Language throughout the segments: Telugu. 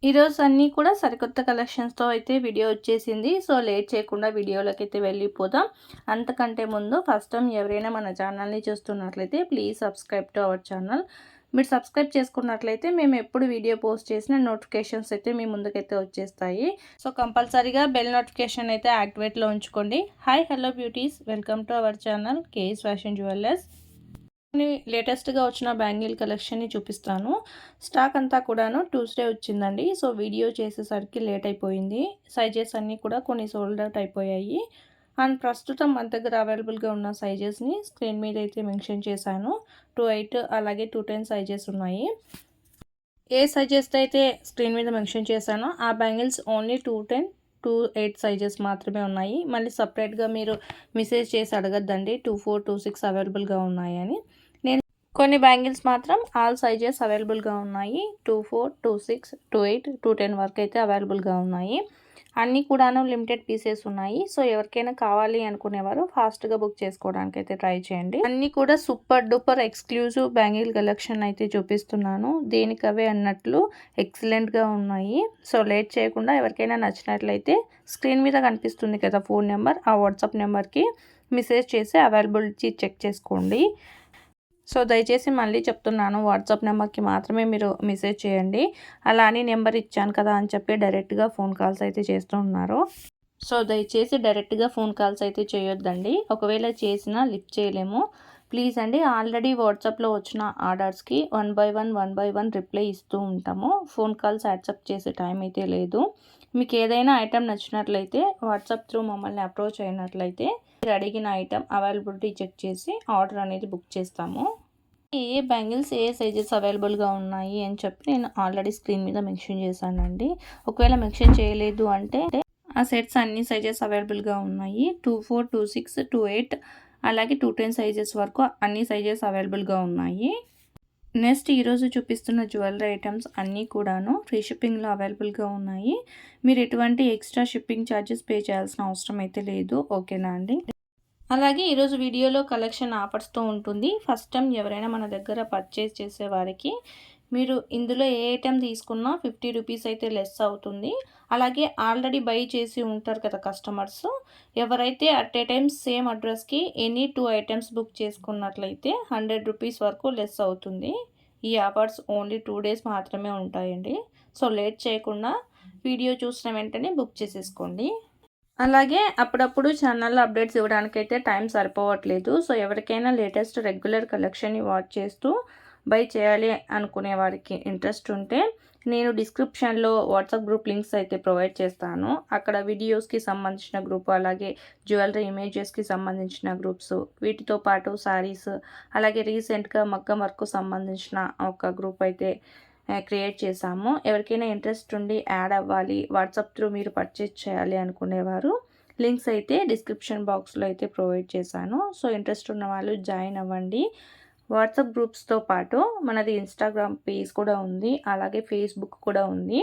ఈరోజు అన్నీ కూడా సరికొత్త కలెక్షన్స్తో అయితే వీడియో వచ్చేసింది. సో లేట్ చేయకుండా వీడియోలోకి అయితే వెళ్ళిపోదాం. అంతకంటే ముందు ఫస్ట్ టైం ఎవరైనా మన ఛానల్ని చూస్తున్నట్లయితే please subscribe to our channel. మీరు సబ్స్క్రైబ్ చేసుకున్నట్లయితే మేము ఎప్పుడు వీడియో పోస్ట్ చేసిన నోటిఫికేషన్స్ అయితే మీ ముందుకైతే వచ్చేస్తాయి. సో కంపల్సరీగా బెల్ నోటిఫికేషన్ అయితే యాక్టివేట్లో ఉంచుకోండి. Hi hello beauties, welcome to our channel KS fashion jewellers. లేటెస్ట్గా వచ్చిన బ్యాంగిల్ కలెక్షన్ని చూపిస్తాను. స్టాక్ అంతా కూడాను ట్యూస్డే వచ్చిందండి. సో వీడియో చేసేసరికి లేట్ అయిపోయింది. సైజెస్ అన్నీ కూడా కొన్ని సోల్డ్ అవుట్ అయిపోయాయి. అండ్ ప్రస్తుతం మన దగ్గర అవైలబుల్గా ఉన్న సైజెస్ని స్క్రీన్ మీద అయితే మెన్షన్ చేశాను. 2-8 అలాగే 2-10 సైజెస్ ఉన్నాయి. ఏ సైజెస్ అయితే స్క్రీన్ మీద మెన్షన్ చేశానో ఆ బ్యాంగిల్స్ ఓన్లీ 2-10 2-8 సైజెస్ మాత్రమే ఉన్నాయి. మళ్ళీ సపరేట్గా మీరు మెసేజ్ చేసి అడగద్దండి 2-4 2-6 అవైలబుల్గా ఉన్నాయని. కొన్ని బ్యాంగిల్స్ మాత్రం ఆల్ సైజెస్ అవైలబుల్గా ఉన్నాయి. 2-4 2-6 2-8 2-10 వరకు అయితే అవైలబుల్గా ఉన్నాయి. అన్నీ కూడాను లిమిటెడ్ పీసెస్ ఉన్నాయి. సో ఎవరికైనా కావాలి అనుకునేవారు ఫాస్ట్గా బుక్ చేసుకోవడానికి అయితే ట్రై చేయండి. అన్నీ కూడా super duper exclusive bangle collection అయితే చూపిస్తున్నాను. దేనికవే అన్నట్లు ఎక్సలెంట్గా ఉన్నాయి. సో లేట్ చేయకుండా ఎవరికైనా నచ్చినట్లయితే స్క్రీన్ మీద కనిపిస్తుంది కదా ఫోన్ నెంబర్, ఆ వాట్సాప్ నెంబర్కి మెసేజ్ చేసి అవైలబిలిటీ చెక్ చేసుకోండి. సో దయచేసి మళ్ళీ చెప్తున్నాను, వాట్సాప్ నెంబర్కి మాత్రమే మీరు మెసేజ్ చేయండి. అలా అని నెంబర్ ఇచ్చాను కదా అని చెప్పి డైరెక్ట్గా ఫోన్ కాల్స్ అయితే చేస్తూ ఉన్నారు. సో దయచేసి డైరెక్ట్గా ఫోన్ కాల్స్ అయితే చేయొద్దండి. ఒకవేళ చేసినా లిఫ్ట్ చేయలేము. ప్లీజ్ అండి, ఆల్రెడీ వాట్సాప్లో వచ్చిన ఆర్డర్స్కి 1 by 1 రిప్లై ఇస్తూ ఉంటాము. ఫోన్ కాల్స్ యాక్సెప్ట్ చేసే టైం అయితే లేదు. మీకు ఏదైనా ఐటెం నచ్చినట్లయితే వాట్సాప్ త్రూ మమ్మల్ని అప్రోచ్ అయినట్లయితే మీరు అడిగిన ఐటెం అవైలబిలిటీ చెక్ చేసి ఆర్డర్ అనేది బుక్ చేస్తాము. ఏ బ్యాంగిల్స్ ఏ సైజెస్ అవైలబుల్గా ఉన్నాయి అని చెప్పి నేను ఆల్రెడీ స్క్రీన్ మీద మెన్షన్ చేశానండి. ఒకవేళ మెన్షన్ చేయలేదు అంటే ఆ సెట్స్ అన్ని సైజెస్ అవైలబుల్గా ఉన్నాయి. 2-4 2-6 2-8 అలాగే 2-10 సైజెస్ వరకు అన్ని సైజెస్ అవైలబుల్గా ఉన్నాయి. నెక్స్ట్ ఈరోజు చూపిస్తున్న జ్యువెలరీ ఐటమ్స్ అన్నీ కూడాను ఫ్రీ షిప్పింగ్లో అవైలబుల్గా ఉన్నాయి. మీరు ఎటువంటి ఎక్స్ట్రా షిప్పింగ్ ఛార్జెస్ పే చేయాల్సిన అవసరం అయితే లేదు. ఓకేనా అండి? అలాగే ఈరోజు వీడియోలో కలెక్షన్ ఆఫర్స్తో ఉంటుంది. ఫస్ట్ టైం ఎవరైనా మన దగ్గర పర్చేస్ చేసే వారికి మీరు ఇందులో ఏ ఐటెం తీసుకున్నా 50 రూపీస్ అయితే లెస్ అవుతుంది. అలాగే ఆల్రెడీ బై చేసి ఉంటారు కదా కస్టమర్స్, ఎవరైతే అట్ ఏ టైం సేమ్ అడ్రస్కి ఎనీ 2 ఐటమ్స్ బుక్ చేసుకున్నట్లయితే 100 రూపీస్ వరకు లెస్ అవుతుంది. ఈ ఆఫర్స్ ఓన్లీ 2 డేస్ మాత్రమే ఉంటాయండి. సో లేట్ చేయకుండా వీడియో చూసిన వెంటనే బుక్ చేసేసుకోండి. అలాగే అప్పుడప్పుడు ఛానల్లో అప్డేట్స్ ఇవ్వడానికైతే టైం సరిపోవట్లేదు. సో ఎవరికైనా లేటెస్ట్ రెగ్యులర్ కలెక్షన్ని వాచ్ చేస్తూ బై చేయాలి అనుకునే వారికి ఇంట్రెస్ట్ ఉంటే నేను డిస్క్రిప్షన్లో వాట్సాప్ గ్రూప్ లింక్స్ అయితే ప్రొవైడ్ చేస్తాను. అక్కడ వీడియోస్కి సంబంధించిన గ్రూప్, అలాగే జ్యువెలరీ ఇమేజెస్కి సంబంధించిన గ్రూప్స్, వీటితో పాటు శారీస్, అలాగే రీసెంట్గా మగ్గం వర్క్ సంబంధించిన ఒక గ్రూప్ అయితే క్రియేట్ చేశాము. ఎవరికైనా ఇంట్రెస్ట్ ఉండి యాడ్ అవ్వాలి, వాట్సాప్ త్రూ మీరు పర్చేజ్ చేయాలి అనుకునేవారు లింక్స్ అయితే డిస్క్రిప్షన్ బాక్స్లో అయితే ప్రొవైడ్ చేశాను. సో ఇంట్రెస్ట్ ఉన్న వాళ్ళు జాయిన్ అవ్వండి. వాట్సాప్ గ్రూప్స్తో పాటు మనది ఇన్స్టాగ్రామ్ పేజ్ కూడా ఉంది, అలాగే ఫేస్బుక్ కూడా ఉంది.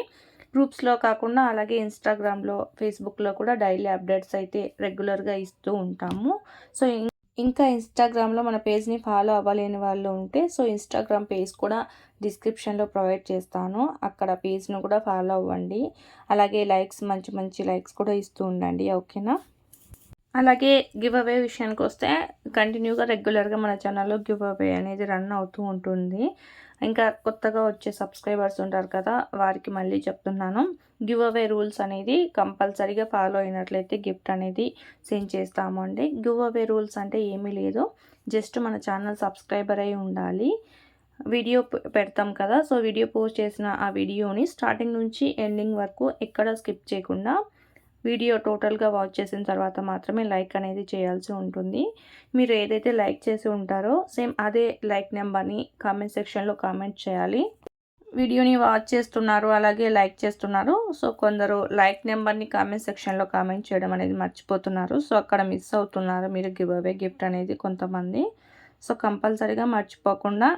గ్రూప్స్లో కాకుండా అలాగే ఇన్స్టాగ్రామ్లో, ఫేస్బుక్లో కూడా డైలీ అప్డేట్స్ అయితే రెగ్యులర్గా ఇస్తూ ఉంటాము. సో ఇంకా ఇన్స్టాగ్రామ్లో మన పేజ్ని ఫాలో అవ్వలేని వాళ్ళు ఉంటే సో ఇన్స్టాగ్రామ్ పేజ్ కూడా డిస్క్రిప్షన్లో ప్రొవైడ్ చేస్తాను. అక్కడ పేజ్ను కూడా ఫాలో అవ్వండి. అలాగే లైక్స్, మంచి మంచి లైక్స్ కూడా ఇస్తూ ఉండండి. ఓకేనా? అలాగే గివ్ అవే విషయానికి వస్తే కంటిన్యూగా రెగ్యులర్గా మన ఛానల్లో గివ్ అవే అనేది రన్ అవుతూ ఉంటుంది. ఇంకా కొత్తగా వచ్చే సబ్స్క్రైబర్స్ ఉంటారు కదా, వారికి మళ్ళీ చెప్తున్నాను, గివ్ అవే రూల్స్ అనేది కంపల్సరీగా ఫాలో అయినట్లయితే గిఫ్ట్ అనేది సెండ్ చేస్తాము అండి. గివ్ అవే రూల్స్ అంటే ఏమీ లేదు, జస్ట్ మన ఛానల్ సబ్స్క్రైబర్ అయి ఉండాలి. వీడియో పెడతాం కదా, సో వీడియో పోస్ట్ చేసిన ఆ వీడియోని స్టార్టింగ్ నుంచి ఎండింగ్ వరకు ఎక్కడ స్కిప్ చేయకుండా వీడియో టోటల్గా వాచ్ చేసిన తర్వాత మాత్రమే లైక్ అనేది చేయాల్సి ఉంటుంది. మీరు ఏదైతే లైక్ చేసి ఉంటారో సేమ్ అదే లైక్ నెంబర్ని కామెంట్ సెక్షన్లో కామెంట్ చేయాలి. వీడియోని వాచ్ చేస్తున్నారు, అలాగే లైక్ చేస్తున్నారు. సో కొందరు లైక్ నెంబర్ని కామెంట్ సెక్షన్లో కామెంట్ చేయడం అనేది మర్చిపోతున్నారు. సో అక్కడ మిస్ అవుతున్నారు మీరు గివ్ అవే గిఫ్ట్ అనేది కొంతమంది. సో కంపల్సరీగా మర్చిపోకుండా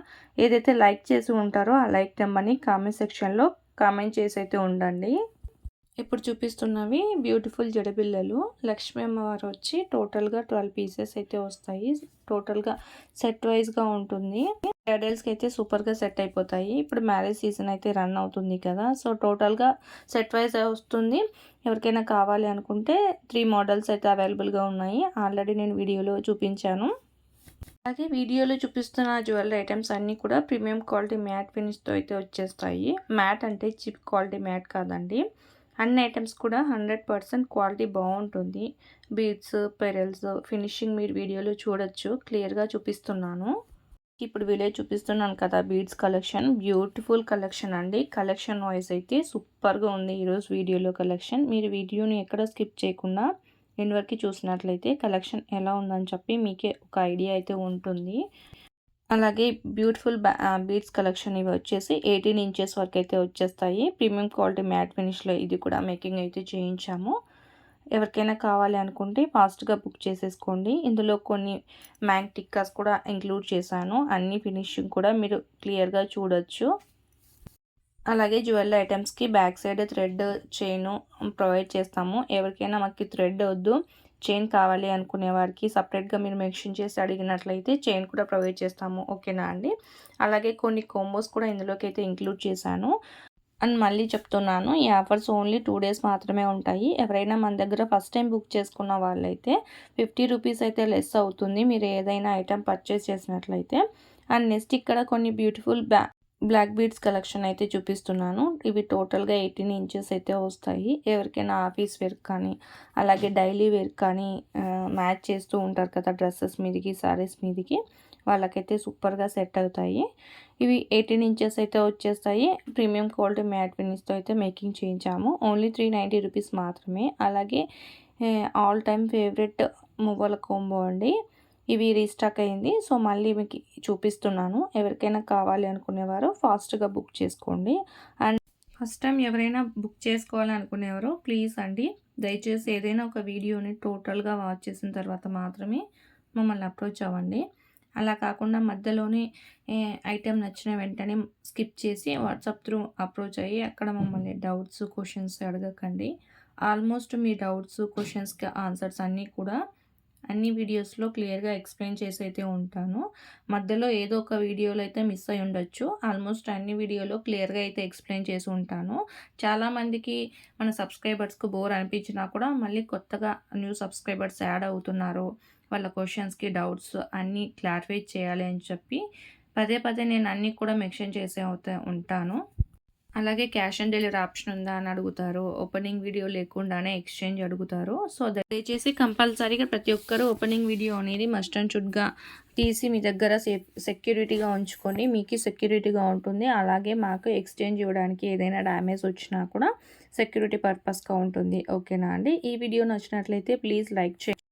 ఏదైతే లైక్ చేసి ఉంటారో ఆ లైక్ నెంబర్ని కామెంట్ సెక్షన్లో కామెంట్ చేసి అయితే ఉండండి. ఇప్పుడు చూపిస్తున్నవి బ్యూటిఫుల్ జడబిళ్ళలు. లక్ష్మీ అమ్మవారు వచ్చి టోటల్గా 12 పీసెస్ అయితే వస్తాయి. టోటల్గా సెట్ వైజ్గా ఉంటుంది. బ్రైడల్స్కి అయితే సూపర్గా సెట్ అయిపోతాయి. ఇప్పుడు మ్యారేజ్ సీజన్ అయితే రన్ అవుతుంది కదా, సో టోటల్గా సెట్ వైజ్ వస్తుంది. ఎవరికైనా కావాలి అనుకుంటే 3 మోడల్స్ అయితే అవైలబుల్గా ఉన్నాయి. ఆల్రెడీ నేను వీడియోలో చూపించాను. అలాగే వీడియోలో చూపిస్తున్న జ్యువెలరీ ఐటమ్స్ అన్నీ కూడా ప్రీమియం క్వాలిటీ మ్యాట్ ఫినిష్తో అయితే వచ్చేస్తాయి. మ్యాట్ అంటే చీప్ క్వాలిటీ మ్యాట్ కాదండి. అన్ని ఐటమ్స్ కూడా 100% క్వాలిటీ బాగుంటుంది. బీడ్స్, పెరల్స్ ఫినిషింగ్ మీరు వీడియోలో చూడొచ్చు. క్లియర్గా చూపిస్తున్నాను. ఇప్పుడు వీడియో చూపిస్తున్నాను కదా, బీడ్స్ కలెక్షన్ బ్యూటిఫుల్ కలెక్షన్ అండి. కలెక్షన్ వైజ్ అయితే సూపర్గా ఉంది ఈరోజు వీడియోలో కలెక్షన్. మీరు వీడియోని ఎక్కడ స్కిప్ చేయకుండా ఎండ్ వరకు చూసినట్లయితే కలెక్షన్ ఎలా ఉందని చెప్పి మీకే ఒక ఐడియా అయితే ఉంటుంది. అలాగే బ్యూటిఫుల్ బీడ్స్ కలెక్షన్ ఇవి వచ్చేసి 18 ఇంచెస్ వరకు అయితే వచ్చేస్తాయి. ప్రీమియం క్వాలిటీ మ్యాట్ ఫినిష్లో ఇది కూడా మేకింగ్ అయితే చేయించాము. ఎవరికైనా కావాలి అనుకుంటే ఫాస్ట్గా బుక్ చేసేసుకోండి. ఇందులో కొన్ని మ్యాంగ్ టిక్కాస్ కూడా ఇంక్లూడ్ చేశాను. అన్ని ఫినిషింగ్ కూడా మీరు క్లియర్గా చూడొచ్చు. అలాగే జ్యువెలరీ ఐటమ్స్కి back side thread chain provide చేస్తాము. ఎవరికైనా మాకు థ్రెడ్ వద్దు, చైన్ కావాలి అనుకునే వారికి సపరేట్గా మీరు మెన్షన్ చేసి అడిగినట్లయితే చైన్ కూడా ప్రొవైడ్ చేస్తాము. ఓకేనా అండి. అలాగే కొన్ని కోంబోస్ కూడా ఇందులోకి అయితే ఇంక్లూడ్ చేశాను. అండ్ మళ్ళీ చెప్తున్నాను, ఈ ఆఫర్స్ ఓన్లీ 2 డేస్ మాత్రమే ఉంటాయి. ఎవరైనా మన దగ్గర ఫస్ట్ టైం బుక్ చేసుకున్న వాళ్ళైతే 50 రూపీస్ అయితే లెస్ అవుతుంది మీరు ఏదైనా ఐటెం పర్చేస్ చేసినట్లయితే. అండ్ నెక్స్ట్ ఇక్కడ కొన్ని బ్యూటిఫుల్ బ్లాక్ బీడ్స్ కలెక్షన్ అయితే చూపిస్తున్నాను. ఇవి టోటల్గా 18 ఇంచెస్ అయితే వస్తాయి. ఎవరికైనా ఆఫీస్ వేర్ కానీ అలాగే డైలీ వేర్ కానీ మ్యాచ్ చేస్తూ ఉంటారు కదా డ్రెస్సెస్ మీదకి, శారీస్ మీదకి, వాళ్ళకైతే సూపర్గా సెట్ అవుతాయి. ఇవి 18 ఇంచెస్ అయితే వచ్చేస్తాయి. ప్రీమియం క్వాలిటీ మ్యాట్ ఫినిష్తో అయితే మేకింగ్ చేయించాము. ఓన్లీ 390 రూపీస్ మాత్రమే. అలాగే ఆల్ టైమ్ ఫేవరెట్ మువ్వల కోంబో అండి. ఇవి రీస్టాక్ అయింది, సో మళ్ళీ మీకు చూపిస్తున్నాను. ఎవరికైనా కావాలి అనుకునేవారు ఫాస్ట్గా బుక్ చేసుకోండి. అండ్ ఫస్ట్ టైం ఎవరైనా బుక్ చేసుకోవాలి అనుకునేవారు ప్లీజ్ అండి, దయచేసి ఏదైనా ఒక వీడియోని టోటల్గా వాచ్ చేసిన తర్వాత మాత్రమే మమ్మల్ని అప్రోచ్ అవ్వండి. అలా కాకుండా మధ్యలోనే ఐటెం నచ్చిన వెంటనే స్కిప్ చేసి వాట్సాప్ త్రూ అప్రోచ్ అయ్యి అక్కడ మమ్మల్ని డౌట్స్, క్వశ్చన్స్ అడగకండి. ఆల్మోస్ట్ మీ డౌట్స్, క్వశ్చన్స్కి ఆన్సర్స్ అన్నీ కూడా అన్ని వీడియోస్లో క్లియర్గా ఎక్స్ప్లెయిన్ చేసి అయితే ఉంటాను. మధ్యలో ఏదో ఒక వీడియోలో అయితే మిస్ అయి ఉండొచ్చు. ఆల్మోస్ట్ అన్ని వీడియోలో క్లియర్గా అయితే ఎక్స్ప్లెయిన్ చేసి ఉంటాను. చాలామందికి మన సబ్స్క్రైబర్స్కు బోర్ అనిపించినా కూడా మళ్ళీ కొత్తగా న్యూ సబ్స్క్రైబర్స్ యాడ్ అవుతున్నారు. వాళ్ళ క్వశ్చన్స్కి డౌట్స్ అన్నీ క్లారిఫై చేయాలి అని చెప్పి పదే పదే నేను అన్నీ కూడా మెన్షన్ చేసే ఉంటాను. అలాగే క్యాష్ ఆన్ డెలివరీ ఆప్షన్ ఉందా అని అడుగుతారు. ఓపెనింగ్ వీడియో లేకుండానే ఎక్స్చేంజ్ అడుగుతారు. సో దయచేసి కంపల్సరీగా ప్రతి ఒక్కరు ఓపెనింగ్ వీడియో అనేది మస్ట్ అండ్ షుడ్గా తీసి మీ దగ్గర సెక్యూరిటీగా ఉంచుకొని మీకు సెక్యూరిటీగా ఉంటుంది. అలాగే మాకు ఎక్స్చేంజ్ ఇవ్వడానికి ఏదైనా డ్యామేజ్ వచ్చినా కూడా సెక్యూరిటీ పర్పస్గా ఉంటుంది. ఓకేనా అండి. ఈ వీడియో నచ్చినట్లయితే ప్లీజ్ లైక్ చేయండి.